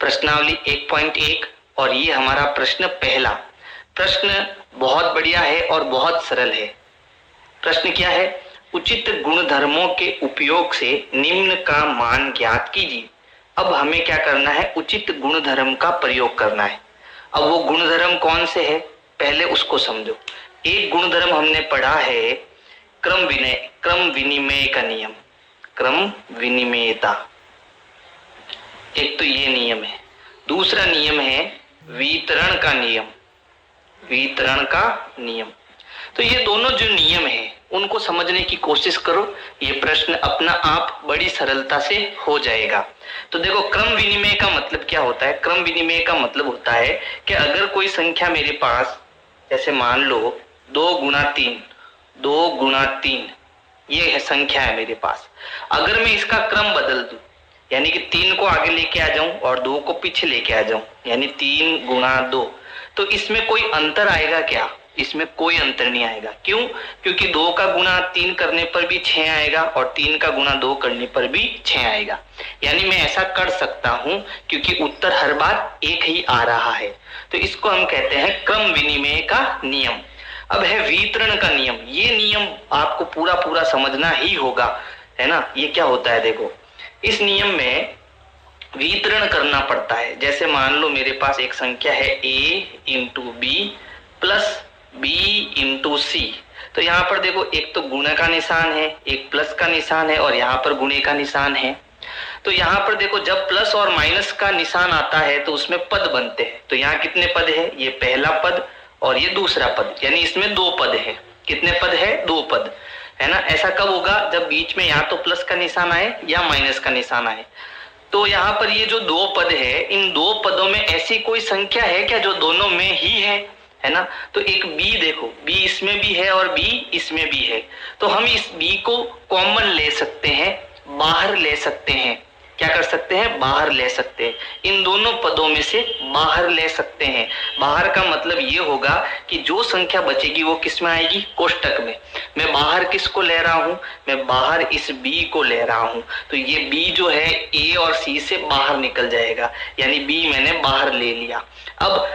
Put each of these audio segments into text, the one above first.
प्रश्नावली 1.1 और ये हमारा प्रश्न पहला। प्रश्न बहुत बढ़िया है और बहुत सरल है। प्रश्न क्या है? उचित गुणधर्मों के उपयोग से निम्न का मान ज्ञात कीजिए। अब हमें क्या करना है? उचित गुणधर्म का प्रयोग करना है। अब वो गुणधर्म कौन से है पहले उसको समझो। एक गुणधर्म हमने पढ़ा है क्रम विनिमय का नियम, क्रम विनिमयता, एक तो ये नियम है। दूसरा नियम है वितरण का नियम, वितरण का नियम। तो ये दोनों जो नियम है उनको समझने की कोशिश करो, ये प्रश्न अपना आप बड़ी सरलता से हो जाएगा। तो देखो, क्रम विनिमय का मतलब क्या होता है? क्रम विनिमय का मतलब होता है कि अगर कोई संख्या मेरे पास, जैसे मान लो 2 गुणा 3 ये है संख्या है मेरे पास। अगर मैं इसका क्रम बदल दूं, यानी कि 3 को आगे लेके आ जाऊं और 2 को पीछे लेके आ जाऊं, यानी 3 गुणा 2, तो इसमें कोई अंतर आएगा क्या? इसमें कोई अंतर नहीं आएगा। क्यों? क्योंकि 2 का गुणा 3 करने पर भी 6 आएगा और 3 का गुणा 2 करने पर भी 6 आएगा। यानी मैं ऐसा कर सकता हूं क्योंकि उत्तर हर बार एक ही आ रहा है। तो इसको हम कहते हैं क्रम विनिमय का नियम। अब है वितरण का नियम। ये नियम आपको पूरा पूरा समझना ही होगा, है ना। ये क्या होता है? देखो, इस नियम में वितरण करना पड़ता है। जैसे मान लो मेरे पास एक संख्या है a into B plus b into C. तो यहाँ पर देखो, एक तो गुणा का निशान है, एक प्लस का निशान है और यहाँ पर गुणे का निशान है। तो यहाँ पर देखो, जब प्लस और माइनस का निशान आता है तो उसमें पद बनते हैं। तो यहाँ कितने पद है? ये पहला पद और ये दूसरा पद, यानी इसमें 2 पद है। कितने पद है? 2 पद, है ना। ऐसा कब होगा? जब बीच में या तो प्लस का निशान आए या माइनस का निशान आए। तो यहाँ पर ये जो 2 पद है, इन 2 पदों में ऐसी कोई संख्या है क्या जो दोनों में ही है ना। तो एक b देखो, b इसमें भी है और b इसमें भी है। तो हम इस b को कॉमन ले सकते हैं, बाहर ले सकते हैं। क्या कर सकते हैं? बाहर ले सकते हैं। इन दोनों पदों में से बाहर ले सकते हैं। बाहर का मतलब ये होगा कि जो संख्या बचेगी वो किस में आएगी? कोष्टक में। मैं बाहर किसको ले रहा हूं? मैं बाहर इस b को ले रहा हूं। तो ये b जो है a और c से बाहर निकल जाएगा, यानी b मैंने बाहर ले लिया। अब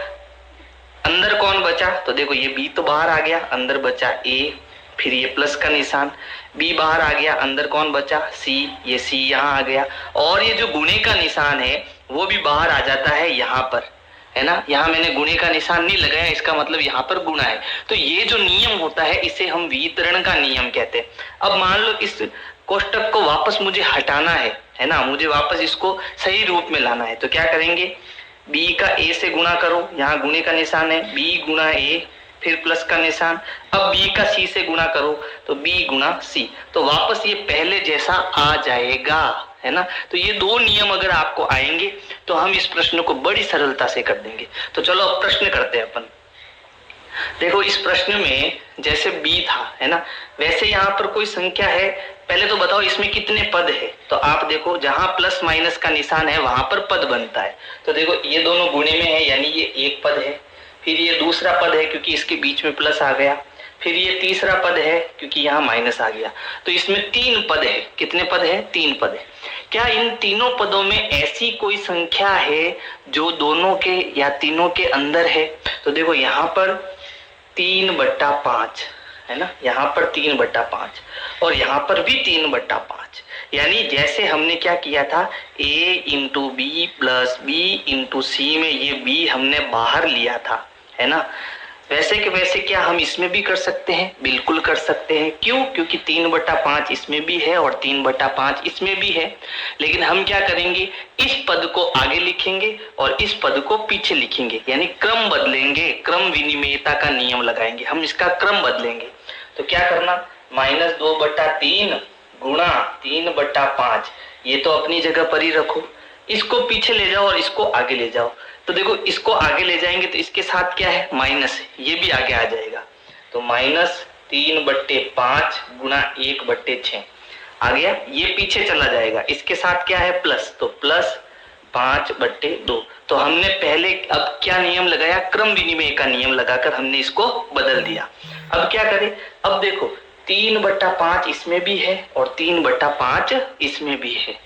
अंदर कौन बचा? तो देखो, ये b तो बाहर आ गया, अंदर बचा a, फिर ये प्लस का निशान, b बाहर आ गया, अंदर कौन बचा? c, ये c यहाँ आ गया और ये जो गुणे का निशान है वो भी बाहर आ जाता है यहाँ पर, है ना। यहाँ मैंने गुणे का निशान नहीं लगाया, इसका मतलब यहाँ पर गुणा है। तो ये जो नियम होता है इसे हम वितरण का नियम कहते हैं। अब मान लो इस कोष्टक को वापस मुझे हटाना है ना, मुझे वापस इसको सही रूप में लाना है। तो क्या करेंगे? b का a से गुणा करो, यहाँ गुणे का निशान है, b गुणा a, फिर प्लस का निशान। अब b का c से गुणा करो तो b गुणा c। तो वापस ये पहले जैसा आ जाएगा, है ना। तो ये 2 नियम अगर आपको आएंगे तो हम इस प्रश्न को बड़ी सरलता से कर देंगे। तो चलो अब प्रश्न करते हैं अपन। देखो, इस प्रश्न में जैसे b था, है ना, वैसे यहाँ पर कोई संख्या है। पहले तो बताओ इसमें कितने पद है? तो आप देखो, जहां प्लस माइनस का निशान है वहां पर पद बनता है। तो देखो, ये दोनों गुणे में है, यानी ये एक पद है, फिर ये दूसरा पद है क्योंकि इसके बीच में प्लस आ गया, फिर ये तीसरा पद है क्योंकि यहाँ माइनस आ गया। तो इसमें 3 पद है। कितने पद है? 3 पद है। क्या इन तीनों पदों में ऐसी कोई संख्या है जो दोनों के या तीनों के अंदर है? तो देखो, यहाँ पर 3/5 है ना, यहाँ पर 3/5 और यहाँ पर भी 3/5। यानी जैसे हमने क्या किया था, a into B plus B into C में ये b हमने बाहर लिया था, है ना। वैसे के वैसे क्या हम इसमें भी कर सकते हैं? बिल्कुल कर सकते हैं। क्यों? क्योंकि 3/5 इसमें भी है और 3/5 इसमें भी है। लेकिन हम क्या करेंगे? इस पद को आगे लिखेंगे और इस पद को पीछे लिखेंगे, यानी क्रम बदलेंगे। क्रम विनिमयता का नियम लगाएंगे, हम इसका क्रम बदलेंगे। तो क्या करना? -2/3 गुणा 3/5, ये तो अपनी जगह पर ही रखो। इसको पीछे ले जाओ और इसको आगे ले जाओ। तो देखो, इसको आगे ले जाएंगे तो इसके साथ क्या है? माइनस, ये भी आगे आ जाएगा। तो -3/5 गुणा 1/6 आ गया। ये पीछे चला जाएगा, इसके साथ क्या है? प्लस, तो प्लस 5/2। तो हमने पहले अब क्या नियम लगाया? क्रम विनिमय का नियम लगाकर हमने इसको बदल दिया। अब क्या करें? अब देखो, 3/5 इसमें भी है और 3/5 इसमें भी है।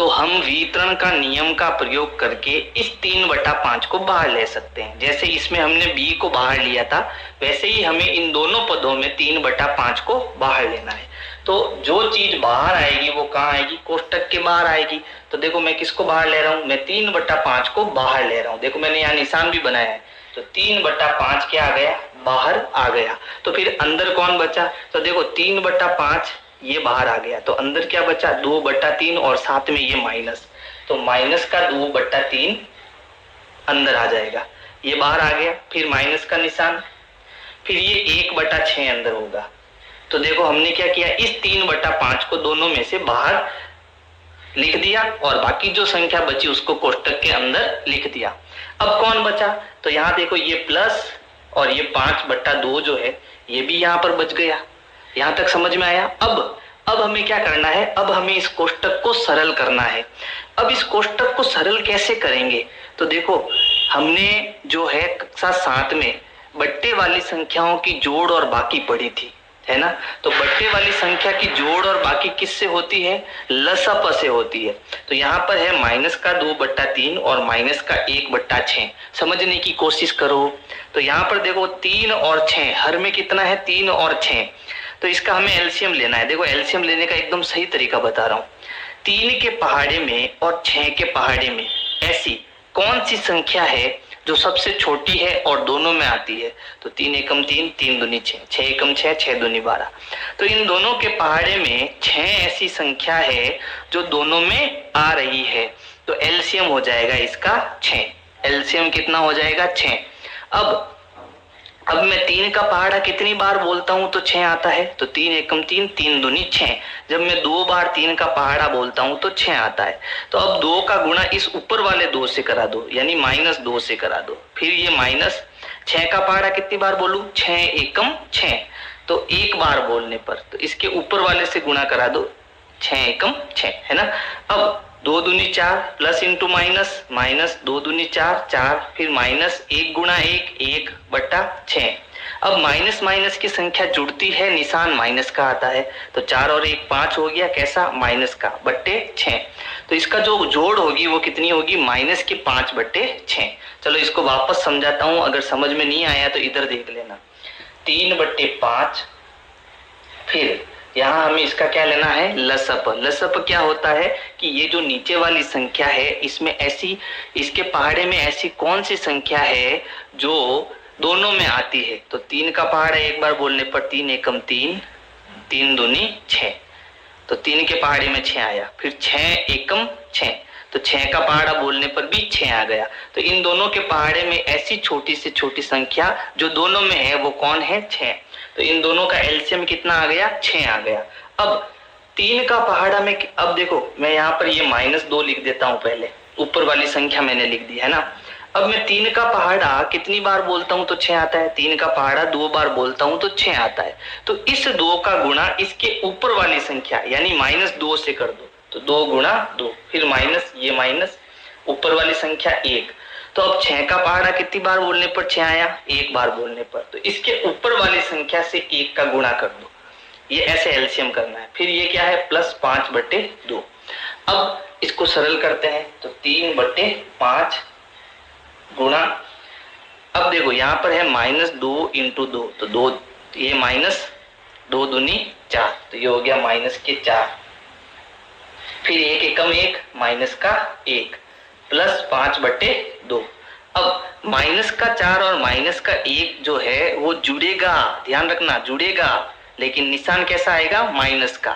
तो हम वितरण का नियम का प्रयोग करके इस 3/5 को बाहर ले सकते हैं। जैसे इसमें हमने b को बाहर लिया था, वैसे ही हमें इन दोनों पदों में 3/5 को बाहर लेना है। तो जो चीज बाहर आएगी वो कहाँ आएगी? कोष्टक के बाहर आएगी। तो देखो मैं किसको बाहर ले रहा हूं? मैं 3/5 को बाहर ले रहा हूं। देखो मैंने यहाँ निशान भी बनाया है। तो 3/5 क्या आ गया? बाहर आ गया। तो फिर अंदर कौन बचा? तो देखो 3/5 ये बाहर आ गया, तो अंदर क्या बचा? 2/3 और साथ में ये माइनस, तो माइनस का 2/3 अंदर आ जाएगा, ये बाहर आ गया। फिर माइनस का निशान, फिर ये 1/6 अंदर होगा। तो देखो हमने क्या किया, इस 3/5 को दोनों में से बाहर लिख दिया और बाकी जो संख्या बची उसको कोष्टक के अंदर लिख दिया। अब कौन बचा? तो यहाँ देखो ये प्लस और ये 5/2 जो है ये भी यहाँ पर बच गया। यहाँ तक समझ में आया? अब हमें क्या करना है? अब हमें इस कोष्टक को सरल करना है। अब इस कोष्टक को सरल कैसे करेंगे? तो देखो हमने जो है कक्षा 7 में बट्टे वाली संख्याओं की जोड़ और बाकी पढ़ी थी, है ना? तो बट्टे वाली संख्या की जोड़ और बाकी किससे होती है? लसअप से होती है। तो यहाँ पर है माइनस का 2/3 और माइनस का 1/6। समझने की कोशिश करो। तो यहाँ पर देखो 3 और 6, हर में कितना है? 3 और 6। तो इसका हमें एलसीएम लेना है। देखो एलसीएम लेने का एकदम सही तरीका बता रहा हूँ। 3 के पहाड़े में और 6 के पहाड़े में ऐसी कौन सी संख्या है जो सबसे छोटी है और दोनों में आती है? तो 3 एकम 3, 3 दूनी 6, 6 एकम 6, 6 दूनी 12। तो इन दोनों के पहाड़े में 6 ऐसी संख्या है जो दोनों में आ रही है। तो एलसीएम हो जाएगा इसका 6। एलसीएम कितना हो जाएगा? 6। अब मैं 3 का पहाड़ा कितनी बार बोलता हूं तो 6 आता है? तो 3 एकम 3, 3 दूनी 6। जब मैं 2 बार 3 का पहाड़ा बोलता हूं तो 6 आता है। तो अब 2 का गुणा इस ऊपर वाले 2 से करा दो, यानी -2 से करा दो। फिर ये माइनस 6 का पहाड़ा कितनी बार बोलूं? 6 एकम 6। तो एक बार बोलने पर तो इसके ऊपर वाले से गुणा करा दो, 6 एकम 6, है ना? अब 2 दूनी 4 प्लस इंटू माइनस, माइनस 2 दूनी 4, 4, फिर माइनस 1 गुणा 1, 1/6। अब माइनस माइनस की संख्या जुड़ती है, निशान माइनस का आता है। तो 4 और 1 5 हो गया, कैसा? माइनस का, बट्टे 6। तो इसका जो जोड़ होगी वो कितनी होगी? माइनस की 5/6। चलो इसको वापस समझाता हूं, अगर समझ में नहीं आया तो इधर देख लेना। 3/5, फिर यहाँ हमें इसका क्या लेना है? लसअप। लसअप क्या होता है कि ये जो नीचे वाली संख्या है इसमें ऐसी, इसके पहाड़े में ऐसी कौन सी संख्या है जो दोनों में आती है? तो 3 का पहाड़ा एक बार बोलने पर 3 एकम 3, 3 दूनी 6। तो 3 के पहाड़े में 6 आया। फिर 6 एकम 6, तो 6 का पहाड़ा बोलने पर भी 6 आ गया। तो इन दोनों के पहाड़े में ऐसी छोटी से छोटी संख्या जो दोनों में है वो कौन है? 6। तो इन दोनों का एलसीएम कितना आ गया? 6 आ गया। अब 3 का पहाड़ा में, अब देखो मैं यहाँ पर ये -2 लिख देता हूँ, पहले ऊपर वाली संख्या मैंने लिख दी, है ना? अब मैं 3 का पहाड़ा कितनी बार बोलता हूँ तो 6 आता है? 3 का पहाड़ा 2 बार बोलता हूँ तो 6 आता है। तो इस 2 का गुणा इसके ऊपर वाली संख्या यानी -2 से कर दो। तो 2 गुणा 2, फिर माइनस, ये माइनस, ऊपर वाली संख्या 1। तो अब 6 का पहाड़ा कितनी बार बोलने पर 6 आया? 1 बार बोलने पर। तो इसके ऊपर वाली संख्या से 1 का गुणा कर दो। ये ऐसे एलसीएम करना है। फिर ये क्या है? +5/2। अब इसको सरल करते हैं। तो 3/5 गुणा, अब देखो यहाँ पर है -2 × 2, तो 2, ये माइनस 2 दूनी 4, तो ये हो गया -4। फिर 1 एकम 1, माइनस का 1, +5/2। अब माइनस का 4 और माइनस का 1 जो है वो जुड़ेगा, ध्यान रखना जुड़ेगा, लेकिन निशान कैसा आएगा? माइनस का।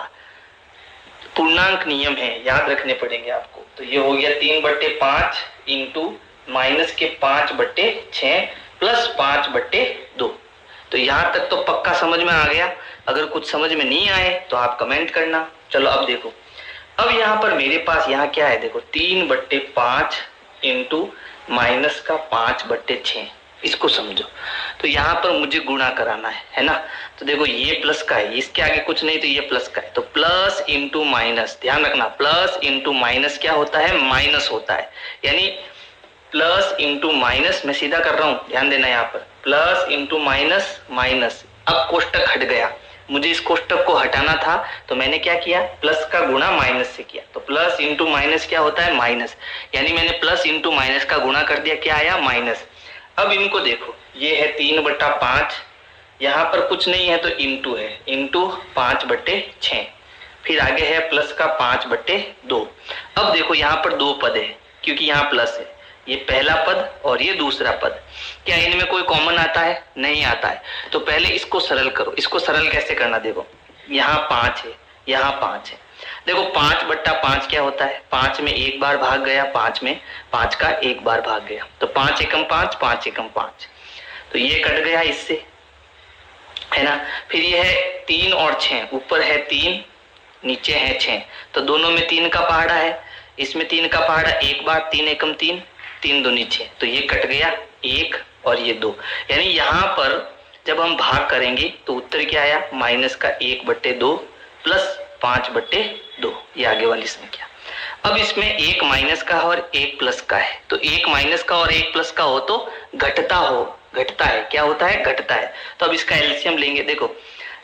पूर्णांक नियम है, याद रखने पड़ेंगे आपको। तो ये हो गया 3/5 इंटू माइनस के 5/6 +5/2। तो यहाँ तक तो पक्का समझ में आ गया। अगर कुछ समझ में नहीं आए तो आप कमेंट करना। चलो अब देखो, अब यहाँ पर मेरे पास यहाँ क्या है? देखो 3/5 इंटू माइनस का 5/6, इसको समझो। तो यहाँ पर मुझे गुणा कराना है ना? तो देखो ये प्लस का है, इसके आगे कुछ नहीं, तो ये प्लस का है। तो प्लस इंटू माइनस, ध्यान रखना प्लस इंटू माइनस क्या होता है? माइनस होता है। यानी प्लस इंटू माइनस, मैं सीधा कर रहा हूं, ध्यान देना यहाँ पर, प्लस इंटू माइनस माइनस। अब कोष्टक हट गया, मुझे इस कोष्टक को हटाना था, तो मैंने क्या किया, प्लस का गुणा माइनस से किया। तो प्लस इंटू माइनस क्या होता है, माइनस, यानी मैंने प्लस इंटू माइनस का गुणा कर दिया, क्या आया, माइनस। अब इनको देखो, ये है 3/5, यहाँ पर कुछ नहीं है तो इंटू है, इंटू 5/6, फिर आगे है प्लस का 5/2। अब देखो यहाँ पर दो पद है, क्योंकि यहाँ प्लस है, ये पहला पद और ये दूसरा पद। क्या इनमें कोई कॉमन आता है, नहीं आता है। तो पहले इसको सरल करो। इसको सरल कैसे करना, देखो यहाँ 5 है, यहाँ 5 है। देखो 5/5 क्या होता है, 5 में एक बार भाग गया, 5 में 5 का एक बार भाग गया, तो 5 एकम 5, 5 एकम 5, तो ये कट गया इससे, है ना। फिर ये है 3 और 6, ऊपर है 3, नीचे है 6, तो दोनों में 3 का पहाड़ा है, इसमें 3 का पहाड़ा एक बार, 3 एकम 3, 3 दूनी 6, तो ये कट गया 1 और ये 2। यानी यहाँ पर जब हम भाग करेंगे तो उत्तर क्या आया, माइनस का 1/2 प्लस 5/2, ये आगे वाली संख्या। अब इसमें एक माइनस का और एक प्लस का है, तो एक माइनस का और एक प्लस का हो तो घटता है, क्या होता है, घटता है। तो अब इसका एलसीएम लेंगे। देखो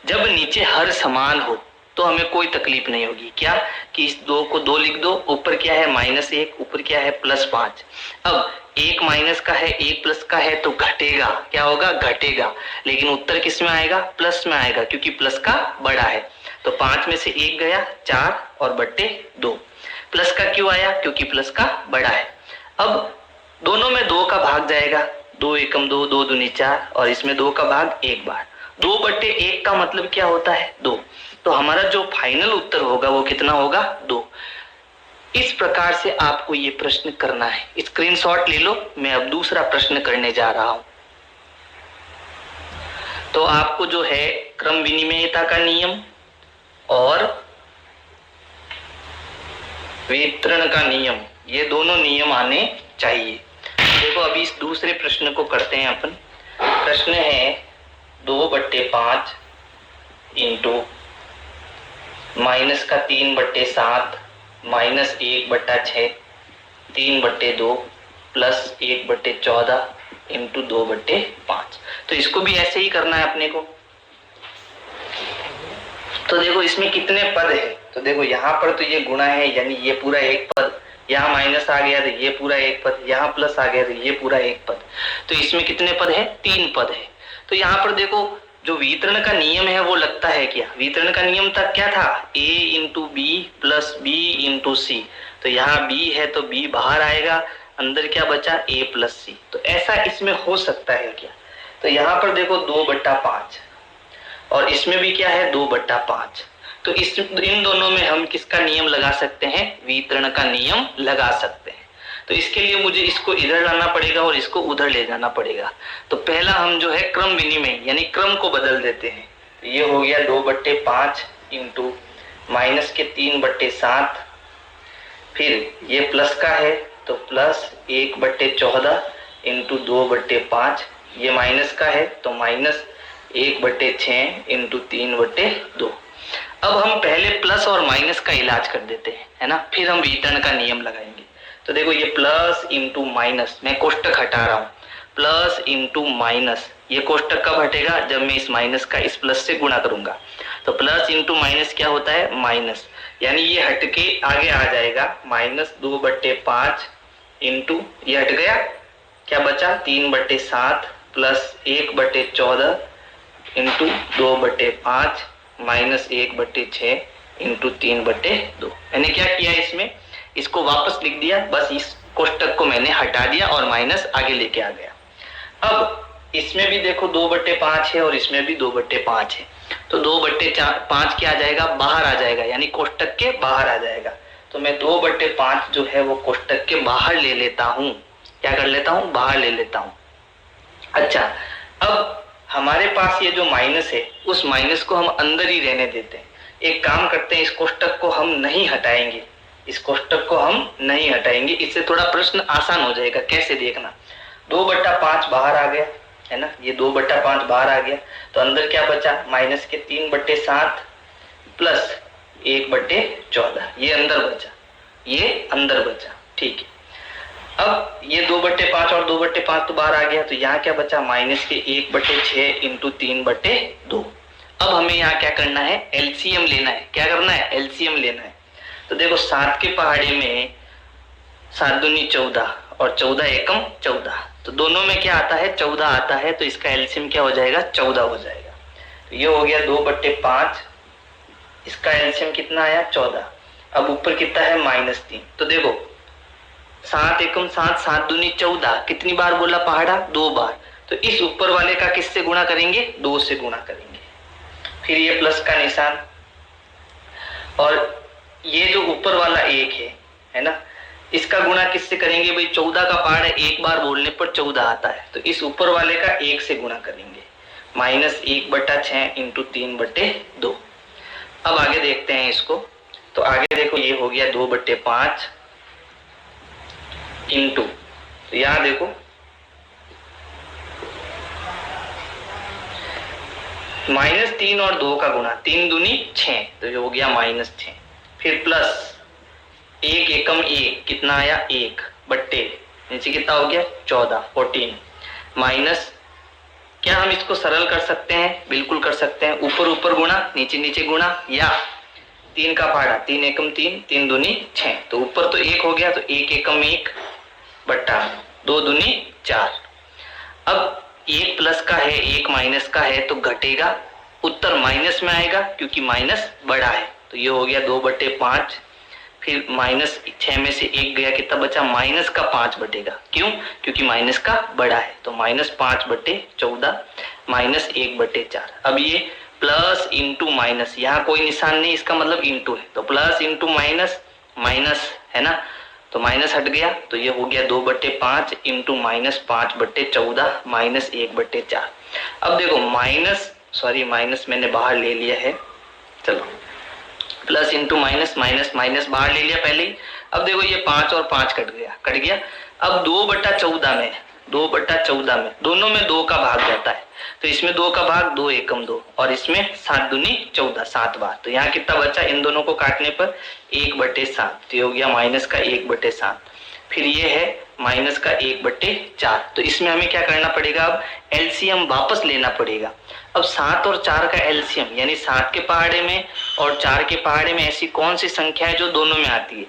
जब नीचे हर समान हो तो हमें कोई तकलीफ नहीं होगी, क्या कि इस 2 को 2 लिख दो, ऊपर क्या है -1, ऊपर क्या है +5। अब एक माइनस का है एक प्लस का है तो घटेगा, क्या होगा, घटेगा, लेकिन उत्तर किस में आएगा, प्लस में आएगा, क्योंकि प्लस का बड़ा है। तो 5 में से 1 गया, 4 और बट्टे 2। प्लस का क्यों आया, क्योंकि प्लस का बड़ा है। अब दोनों में 2 का भाग जाएगा, 2 एकम 2, 2 दूनी 4, और इसमें 2 का भाग एक बार। 2/1 का मतलब क्या होता है, 2। तो हमारा जो फाइनल उत्तर होगा वो कितना होगा, 2। इस प्रकार से आपको ये प्रश्न करना है। स्क्रीनशॉट ले लो, मैं अब दूसरा प्रश्न करने जा रहा हूं। तो आपको जो है क्रम विनिमयता का नियम और वितरण का नियम, ये दोनों नियम आने चाहिए। देखो अभी इस दूसरे प्रश्न को करते हैं अपन। प्रश्न है 2/5 इंटू माइनस का 3/7 माइनस 1/6 3/2 प्लस 1/14 इंटू 2/5। तो इसको भी ऐसे ही करना है अपने को। तो देखो इसमें कितने पद है, तो देखो यहाँ पर तो ये गुणा है, यानी ये पूरा एक पद, यहाँ माइनस आ गया तो ये पूरा एक पद, यहाँ प्लस आ गया तो ये पूरा एक पद। तो इसमें कितने पद है, 3 पद है। तो यहाँ पर देखो जो वितरण का नियम है वो लगता है क्या, वितरण का नियम तक क्या था, a into B plus B into C. तो यहाँ b है तो b बाहर आएगा, अंदर क्या बचा, a प्लस सी। तो ऐसा इसमें हो सकता है क्या। तो यहाँ पर देखो 2/5 और इसमें भी क्या है 2/5। तो इन दोनों में हम किसका नियम लगा सकते हैं, वितरण का नियम लगा सकते हैं। तो इसके लिए मुझे इसको इधर लाना पड़ेगा और इसको उधर ले जाना पड़ेगा। तो पहला हम जो है क्रम विनिमय यानी क्रम को बदल देते हैं। तो ये हो गया 2/5 इंटू माइनस के 3/7, फिर ये प्लस का है तो प्लस 1/14 इंटू 2/5, ये माइनस का है तो माइनस 1/6 इंटू 3/2। अब हम पहले प्लस और माइनस का इलाज कर देते हैं, है ना, फिर हम वितरण का नियम लगाएंगे। तो देखो ये प्लस इंटू माइनस, मैं कोष्टक हटा रहा हूँ, प्लस इंटू माइनस, ये कोष्टक कब हटेगा, जब मैं इस माइनस का इस प्लस से गुणा करूंगा। तो प्लस इंटू माइनस क्या होता है, माइनस, यानी ये हटके आगे आ जाएगा, -2/5 इंटू ये हट गया, क्या बचा 3/7 प्लस 1/14 इंटू 2/5 माइनस 1/6 इंटू 3/2। मैंने क्या किया, इसमें इसको वापस लिख दिया, बस इस कोष्टक को मैंने हटा दिया और माइनस आगे लेके आ गया। अब इसमें भी देखो 2/5 है और इसमें भी 2/5 है, तो 2/5 क्या आ जाएगा, बाहर आ जाएगा, यानी कोष्टक के बाहर आ जाएगा। तो मैं 2/5 जो है वो कोष्टक के बाहर ले लेता हूँ, क्या कर लेता हूँ, बाहर ले लेता हूँ। अच्छा, अब हमारे पास ये जो माइनस है उस माइनस को हम अंदर ही रहने देते हैं। एक काम करते हैं, इस कोष्टक को हम नहीं हटाएंगे, इस कोष्टक को हम नहीं हटाएंगे, इससे थोड़ा प्रश्न आसान हो जाएगा। कैसे देखना, 2/5 बाहर आ गया, है ना, ये 2/5 बाहर आ गया, तो अंदर क्या बचा, माइनस के 3/7 प्लस 1/14, ये अंदर बचा, ये अंदर बचा, ठीक है। अब ये 2/5 और 2/5 तो बाहर आ गया, तो यहाँ क्या बचा, माइनस के 1/6 इंटू 3/2। अब हमें यहाँ क्या करना है, एलसीएम लेना है। क्या करना है, एलसीएम लेना है। तो देखो 7 के पहाड़े में 7 दूनी 14 और 14 एकम 14, तो दोनों में क्या आता है, 14 आता है, तो इसका एलसीएम क्या हो जाएगा, 14 हो जाएगा। तो ये हो गया 2/5, इसका एलसीएम कितना आया, 14। अब ऊपर कितना है, -3। तो देखो 7 एकम 7, 7 दूनी 14, कितनी बार बोला पहाड़ा, 2 बार। तो इस ऊपर वाले का किससे गुणा करेंगे, 2 से गुणा करेंगे। फिर ये प्लस का निशान, और ये जो ऊपर वाला 1 है ना, इसका गुणा किससे करेंगे भाई, 14 का पहाड़ा एक बार बोलने पर 14 आता है, तो इस ऊपर वाले का 1 से गुणा करेंगे। -1/6 इंटू 3/2। अब आगे देखते हैं इसको। तो आगे देखो ये हो गया 2/5 इंटू, तो यहां देखो -3 और 2 का गुणा, 3 दूनी 6, तो ये हो गया -6। फिर प्लस 1 एकम 1, कितना आया, 1 बट्टे नीचे कितना हो गया, 14, 14 माइनस, क्या हम इसको सरल कर सकते हैं, बिल्कुल कर सकते हैं, ऊपर ऊपर गुणा, नीचे नीचे गुणा, या 3 का पहाड़ा, 3 एकम 3, 3 दूनी 6, तो ऊपर तो 1 हो गया, तो 1 एकम 1 बट्टा 2 दूनी 4। अब 1 प्लस का है, 1 माइनस का है, तो घटेगा, उत्तर माइनस में आएगा क्योंकि माइनस बड़ा है। तो ये हो गया 2/5, फिर -6 में से 1 गया, कितना बचा, माइनस का 5 बटेगा, क्यों, क्योंकि माइनस का बड़ा है, तो -5/14 -1/4। अब ये प्लस इंटू माइनस, यहाँ कोई निशान नहीं, इसका मतलब इंटू है, तो प्लस इंटू माइनस, माइनस है ना, तो माइनस हट गया, तो ये हो गया 2/5 इंटू -5/14 -1/4। अब देखो माइनस मैंने बाहर ले लिया है, चलो plus into minus, minus minus बाहर ले लिया पहले ही। अब देखो ये 5 और 5 कट गया। अब 2/14 में दोनों में 2 का भाग जाता है, तो इसमें 2 का भाग 2 एकम 2, और इसमें 7 दूनी 14, 7 बार, तो यहाँ कितना बचा, इन दोनों को काटने पर 1/7, तो ये हो गया माइनस का 1/7। फिर ये है माइनस का 1/4, तो इसमें हमें क्या करना पड़ेगा, अब एलसीएम वापस लेना पड़ेगा। अब 7 और 4 का एलसीएम, यानी 7 के पहाड़े में और 4 के पहाड़े में ऐसी कौन सी संख्या है जो दोनों में आती है,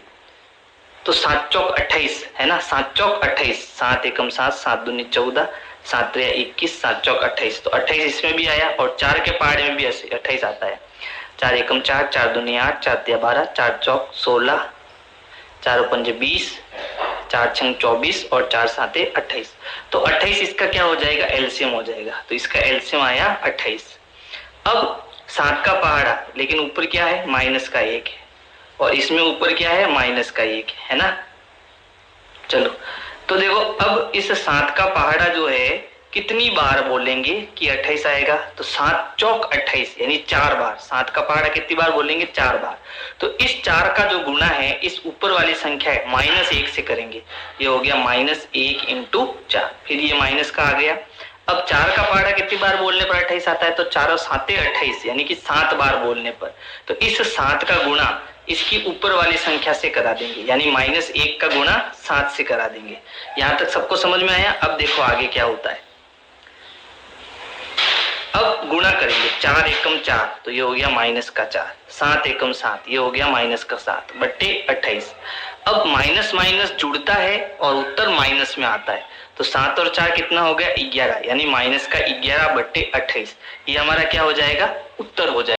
तो 7 चौक 28 है ना, 7 चौक 28, 7 एकम 7, 7 दूनी 14, 7 त्रिया 21, 7 चौक 28, तो 28 इसमें भी आया, और 4 के पहाड़े में भी ऐसे 28 आता है। 4 एकम 4, 4 दूनी 8, 4 त्रिया 12, 4 चौक 16, 4 पंजे 20, 4 छंग 24 और 4 साते 28, तो 28 इसका क्या हो जाएगा, एलसीएम हो जाएगा, तो इसका एलसीएम आया 28। अब 7 का पहाड़ा, लेकिन ऊपर क्या है, माइनस का 1 है, और इसमें ऊपर क्या है, माइनस का 1 है ना। चलो तो देखो अब इस 7 का पहाड़ा जो है कितनी बार बोलेंगे कि 28 आएगा, तो 7 चौक 28 यानी 4 बार। 7 का पहाड़ा कितनी बार बोलेंगे, 4 बार। तो इस 4 का जो गुणा है इस ऊपर वाली संख्या है -1 से करेंगे, ये हो गया -1 इंटू 4, फिर ये माइनस का आ गया। अब 4 का पहाड़ा कितनी बार बोलने पर 28 आता है, तो 4 और 7 28 यानी कि 7 बार बोलने पर, तो इस 7 का गुणा इसकी ऊपर वाली संख्या से करा देंगे, यानी -1 का गुणा 7 से करा देंगे। यहां तक सबको समझ में आया। अब देखो आगे क्या होता है, अब गुणा करेंगे, 4 एकम 4, तो ये हो गया -4, 7 एकम 7, ये हो गया -7 बट्टे 28। अब माइनस माइनस जुड़ता है और उत्तर माइनस में आता है, तो 7 और 4 कितना हो गया, 11, यानी -11 बट्टे 28, ये हमारा क्या हो जाएगा, उत्तर हो जाएगा।